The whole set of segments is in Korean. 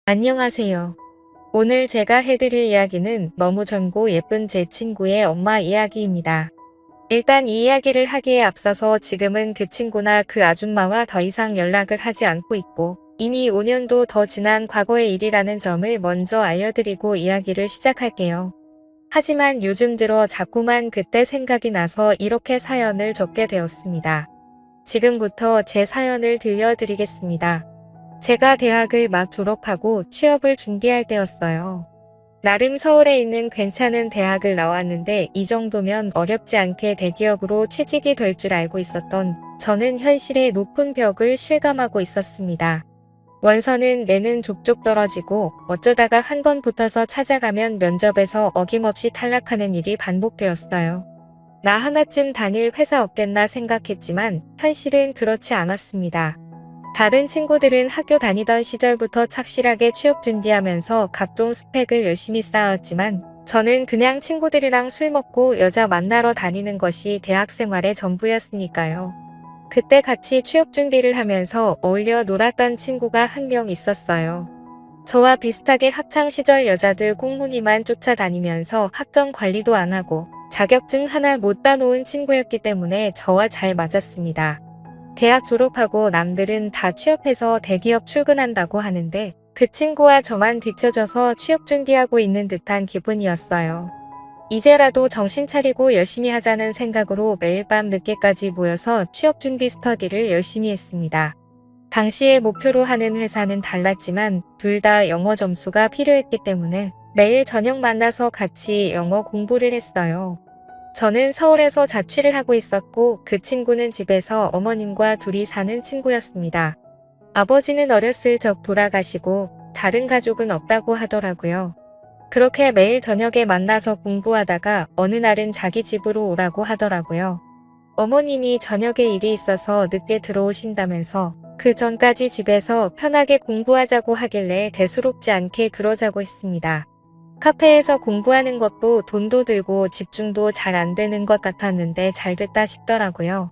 안녕하세요. 오늘 제가 해드릴 이야기는 너무 젊고 예쁜 제 친구의 엄마 이야기입니다. 일단 이 이야기를 하기에 앞서서 지금은 그 친구나 그 아줌마와 더 이상 연락을 하지 않고 있고 이미 5년도 더 지난 과거의 일이라는 점을 먼저 알려드리고 이야기를 시작할게요. 하지만 요즘 들어 자꾸만 그때 생각이 나서 이렇게 사연을 적게 되었습니다. 지금부터 제 사연을 들려드리겠습니다. 제가 대학을 막 졸업하고 취업을 준비할 때였어요. 나름 서울에 있는 괜찮은 대학을 나왔는데 이 정도면 어렵지 않게 대기업으로 취직이 될 줄 알고 있었던 저는 현실의 높은 벽을 실감하고 있었습니다. 원서는 내는 족족 떨어지고 어쩌다가 한 번 붙어서 찾아가면 면접에서 어김없이 탈락하는 일이 반복되었어요. 나 하나쯤 다닐 회사 없겠나 생각했지만 현실은 그렇지 않았습니다. 다른 친구들은 학교 다니던 시절부터 착실하게 취업 준비하면서 각종 스펙을 열심히 쌓았지만 저는 그냥 친구들이랑 술 먹고 여자 만나러 다니는 것이 대학 생활의 전부였으니까요. 그때 같이 취업 준비를 하면서 어울려 놀았던 친구가 한 명 있었어요. 저와 비슷하게 학창 시절 여자들 꽁무니만 쫓아다니면서 학점 관리도 안 하고 자격증 하나 못 따놓은 친구였기 때문에 저와 잘 맞았습니다. 대학 졸업하고 남들은 다 취업해서 대기업 출근한다고 하는데 그 친구와 저만 뒤처져서 취업 준비하고 있는 듯한 기분이었어요. 이제라도 정신 차리고 열심히 하자는 생각으로 매일 밤 늦게까지 모여서 취업 준비 스터디를 열심히 했습니다. 당시에 목표로 하는 회사는 달랐지만 둘 다 영어 점수가 필요했기 때문에 매일 저녁 만나서 같이 영어 공부를 했어요. 저는 서울에서 자취를 하고 있었고 그 친구는 집에서 어머님과 둘이 사는 친구였습니다. 아버지는 어렸을 적 돌아가시고 다른 가족은 없다고 하더라고요. 그렇게 매일 저녁에 만나서 공부하다가 어느 날은 자기 집으로 오라고 하더라고요. 어머님이 저녁에 일이 있어서 늦게 들어오신다면서 그 전까지 집에서 편하게 공부하자고 하길래 대수롭지 않게 그러자고 했습니다. 카페에서 공부하는 것도 돈도 들고 집중도 잘 안 되는 것 같았는데 잘 됐다 싶더라고요.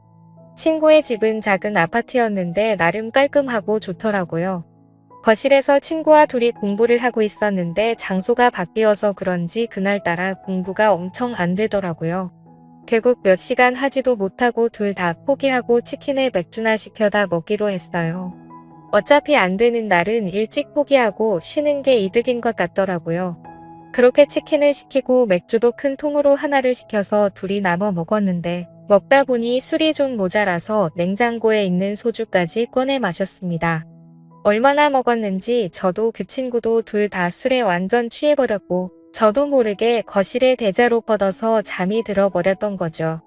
친구의 집은 작은 아파트였는데 나름 깔끔하고 좋더라고요. 거실에서 친구와 둘이 공부를 하고 있었는데 장소가 바뀌어서 그런지 그날따라 공부가 엄청 안 되더라고요. 결국 몇 시간 하지도 못하고 둘 다 포기하고 치킨에 맥주나 시켜다 먹기로 했어요. 어차피 안 되는 날은 일찍 포기하고 쉬는 게 이득인 것 같더라고요. 그렇게 치킨을 시키고 맥주도 큰 통으로 하나를 시켜서 둘이 나눠 먹었는데 먹다 보니 술이 좀 모자라서 냉장고에 있는 소주까지 꺼내 마셨습니다. 얼마나 먹었는지 저도 그 친구도 둘 다 술에 완전 취해버렸고 저도 모르게 거실에 대자로 뻗어서 잠이 들어버렸던 거죠.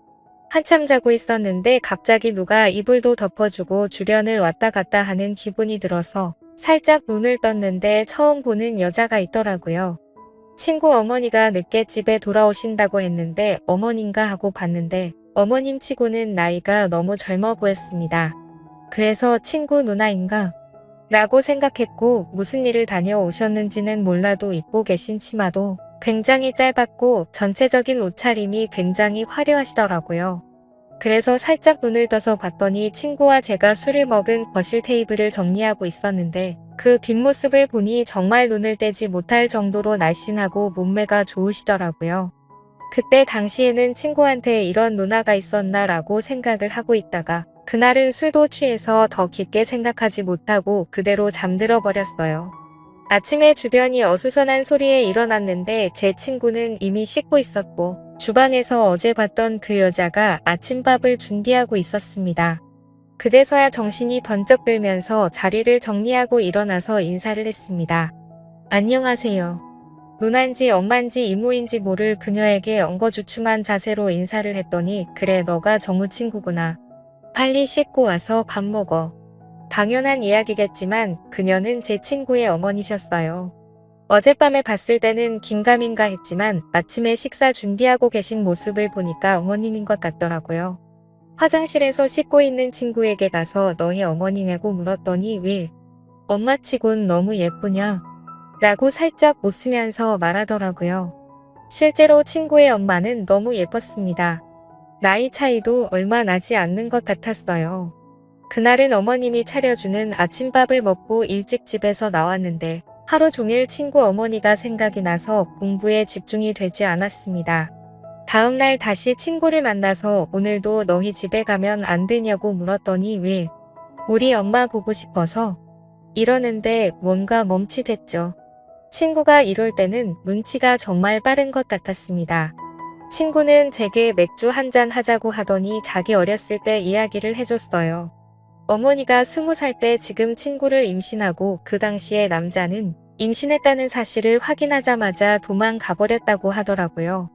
한참 자고 있었는데 갑자기 누가 이불도 덮어주고 주변을 왔다 갔다 하는 기분이 들어서 살짝 눈을 떴는데 처음 보는 여자가 있더라고요. 친구 어머니가 늦게 집에 돌아오신다고 했는데 어머님가 하고 봤는데 어머님 치고는 나이가 너무 젊어 보였습니다. 그래서 친구 누나인가? 라고 생각했고 무슨 일을 다녀오셨는지는 몰라도 입고 계신 치마도 굉장히 짧았고 전체적인 옷차림이 굉장히 화려하시더라고요. 그래서 살짝 눈을 떠서 봤더니 친구와 제가 술을 먹은 거실 테이블을 정리하고 있었는데 그 뒷모습을 보니 정말 눈을 떼지 못할 정도로 날씬하고 몸매가 좋으시더라고요. 그때 당시에는 친구한테 이런 누나가 있었나 라고 생각을 하고 있다가 그날은 술도 취해서 더 깊게 생각하지 못하고 그대로 잠들어 버렸어요. 아침에 주변이 어수선한 소리에 일어났는데 제 친구는 이미 씻고 있었고 주방에서 어제 봤던 그 여자가 아침밥을 준비하고 있었습니다. 그제서야 정신이 번쩍 들면서 자리를 정리하고 일어나서 인사를 했습니다. 안녕하세요. 누난지 엄만지 이모인지 모를 그녀에게 엉거주춤한 자세로 인사를 했더니 그래 너가 정우 친구구나. 빨리 씻고 와서 밥 먹어. 당연한 이야기겠지만 그녀는 제 친구의 어머니셨어요. 어젯밤에 봤을 때는 긴가민가 했지만 아침에 식사 준비하고 계신 모습을 보니까 어머님인 것 같더라고요. 화장실에서 씻고 있는 친구에게 가서 너희 어머니냐고 물었더니 왜? 엄마치곤 너무 예쁘냐? 라고 살짝 웃으면서 말하더라고요. 실제로 친구의 엄마는 너무 예뻤습니다. 나이 차이도 얼마 나지 않는 것 같았어요. 그날은 어머님이 차려주는 아침밥을 먹고 일찍 집에서 나왔는데 하루 종일 친구 어머니가 생각이 나서 공부에 집중이 되지 않았습니다. 다음날 다시 친구를 만나서 오늘도 너희 집에 가면 안 되냐고 물었더니 왜? 우리 엄마 보고 싶어서 이러는데 뭔가 멈칫했죠. 친구가 이럴 때는 눈치가 정말 빠른 것 같았습니다. 친구는 제게 맥주 한잔 하자고 하더니 자기 어렸을 때 이야기를 해줬어요. 어머니가 20살 때 지금 친구를 임신하고 그 당시에 남자는 임신했다는 사실을 확인하자마자 도망가버렸다고 하더라고요.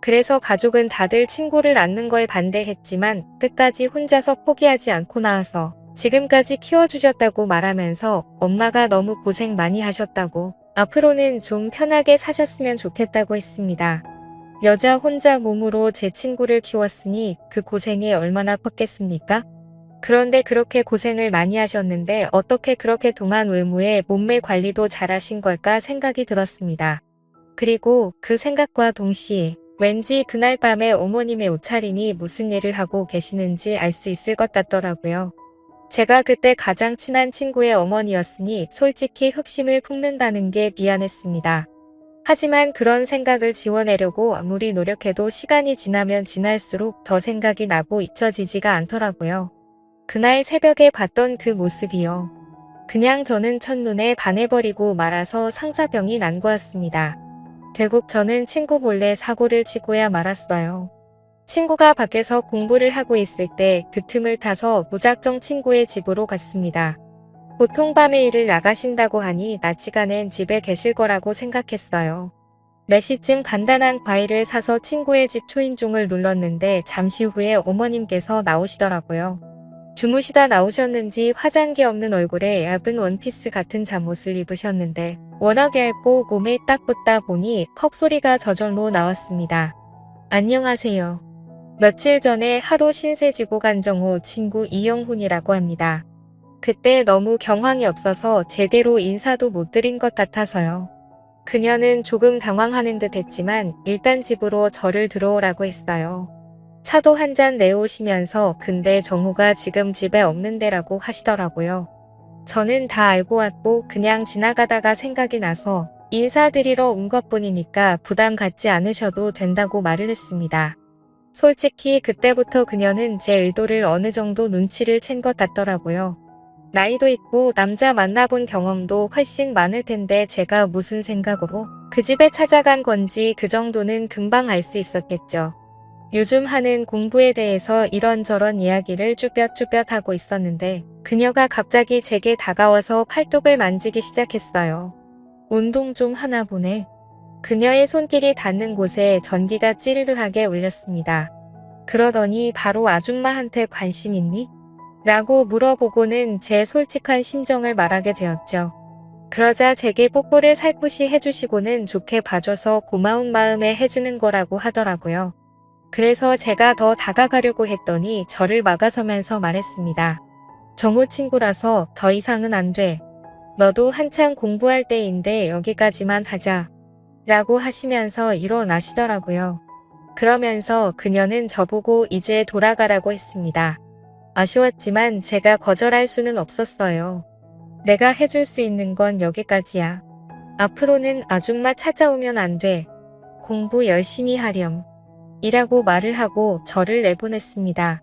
그래서 가족은 다들 친구를 낳는 걸 반대했지만 끝까지 혼자서 포기하지 않고 나와서 지금까지 키워주셨다고 말하면서 엄마가 너무 고생 많이 하셨다고 앞으로는 좀 편하게 사셨으면 좋겠다고 했습니다. 여자 혼자 몸으로 제 친구를 키웠으니 그 고생이 얼마나 컸겠습니까? 그런데 그렇게 고생을 많이 하셨는데 어떻게 그렇게 동안 외모에 몸매 관리도 잘하신 걸까 생각이 들었습니다. 그리고 그 생각과 동시에 왠지 그날 밤에 어머님의 옷차림이 무슨 일을 하고 계시는지 알 수 있을 것 같더라고요. 제가 그때 가장 친한 친구의 어머니였으니 솔직히 흑심을 품는다는 게 미안했습니다. 하지만 그런 생각을 지워내려고 아무리 노력해도 시간이 지나면 지날수록 더 생각이 나고 잊혀지지가 않더라고요. 그날 새벽에 봤던 그 모습이요. 그냥 저는 첫눈에 반해버리고 말아서 상사병이 난 거였습니다. 결국 저는 친구 몰래 사고를 치고야 말았어요. 친구가 밖에서 공부를 하고 있을 때 그 틈을 타서 무작정 친구의 집으로 갔습니다. 보통 밤에 일을 나가신다고 하니 낮 시간엔 집에 계실 거라고 생각했어요. 4시쯤 간단한 과일을 사서 친구의 집 초인종을 눌렀는데 잠시 후에 어머님께서 나오시더라고요. 주무시다 나오셨는지 화장기 없는 얼굴에 얇은 원피스 같은 잠옷을 입으셨는데 워낙 얇고 몸에 딱 붙다 보니 헉소리가 저절로 나왔습니다. 안녕하세요. 며칠 전에 하루 신세 지고 간 정호 친구 이영훈이라고 합니다. 그때 너무 경황이 없어서 제대로 인사도 못 드린 것 같아서요. 그녀는 조금 당황하는 듯 했지만 일단 집으로 저를 들어오라고 했어요. 차도 한 잔 내오시면서 근데 정호가 지금 집에 없는데라고 하시더라고요. 저는 다 알고 왔고 그냥 지나가다가 생각이 나서 인사드리러 온 것뿐이니까 부담 갖지 않으셔도 된다고 말을 했습니다. 솔직히 그때부터 그녀는 제 의도를 어느 정도 눈치를 챈 것 같더라고요. 나이도 있고 남자 만나본 경험도 훨씬 많을 텐데 제가 무슨 생각으로 그 집에 찾아간 건지 그 정도는 금방 알 수 있었겠죠. 요즘 하는 공부에 대해서 이런저런 이야기를 쭈뼛쭈뼛 하고 있었는데 그녀가 갑자기 제게 다가와서 팔뚝을 만지기 시작했어요. 운동 좀 하나 보네. 그녀의 손길이 닿는 곳에 전기가 찌르르하게 울렸습니다. 그러더니 바로 아줌마한테 관심 있니? 라고 물어보고는 제 솔직한 심정을 말하게 되었죠. 그러자 제게 뽀뽀를 살포시 해주시고는 좋게 봐줘서 고마운 마음에 해주는 거라고 하더라고요. 그래서 제가 더 다가가려고 했더니 저를 막아서면서 말했습니다. 정호 친구라서 더 이상은 안 돼. 너도 한창 공부할 때인데 여기까지만 하자. 라고 하시면서 일어나시더라고요. 그러면서 그녀는 저보고 이제 돌아가라고 했습니다. 아쉬웠지만 제가 거절할 수는 없었어요. 내가 해줄 수 있는 건 여기까지야. 앞으로는 아줌마 찾아오면 안 돼. 공부 열심히 하렴. 이라고 말을 하고 저를 내보냈습니다.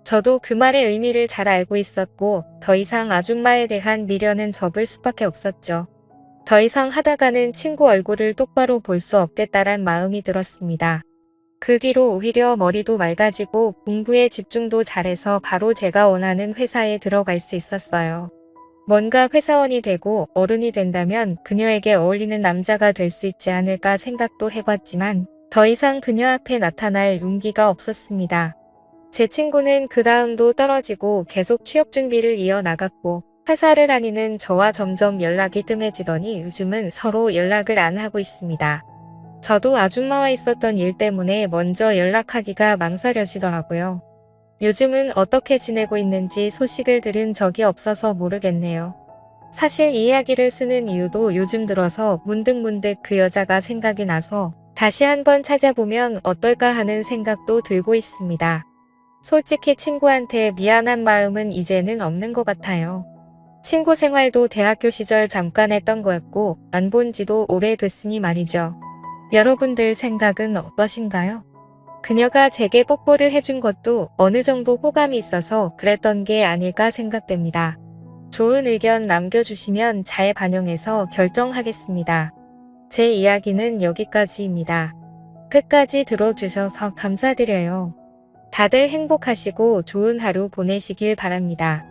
저도 그 말의 의미를 잘 알고 있었고 더 이상 아줌마에 대한 미련은 접을 수밖에 없었죠. 더 이상 하다가는 친구 얼굴을 똑바로 볼 수 없겠다란 마음이 들었습니다. 그 뒤로 오히려 머리도 맑아지고 공부에 집중도 잘해서 바로 제가 원하는 회사에 들어갈 수 있었어요. 뭔가 회사원이 되고 어른이 된다면 그녀에게 어울리는 남자가 될 수 있지 않을까 생각도 해봤지만 더 이상 그녀 앞에 나타날 용기가 없었습니다. 제 친구는 그 다음도 떨어지고 계속 취업 준비를 이어나갔고 회사를 다니는 저와 점점 연락이 뜸해지더니 요즘은 서로 연락을 안 하고 있습니다. 저도 아줌마와 있었던 일 때문에 먼저 연락하기가 망설여지더라고요. 요즘은 어떻게 지내고 있는지 소식을 들은 적이 없어서 모르겠네요. 사실 이 이야기를 쓰는 이유도 요즘 들어서 문득문득 그 여자가 생각이 나서 다시 한번 찾아보면 어떨까 하는 생각도 들고 있습니다. 솔직히 친구한테 미안한 마음은 이제는 없는 것 같아요. 친구 생활도 대학교 시절 잠깐 했던 거였고 안 본 지도 오래됐으니 말이죠. 여러분들 생각은 어떠신가요? 그녀가 제게 뽀뽀를 해준 것도 어느 정도 호감이 있어서 그랬던 게 아닐까 생각됩니다. 좋은 의견 남겨주시면 잘 반영해서 결정하겠습니다. 제 이야기는 여기까지입니다. 끝까지 들어주셔서 감사드려요. 다들 행복하시고 좋은 하루 보내시길 바랍니다.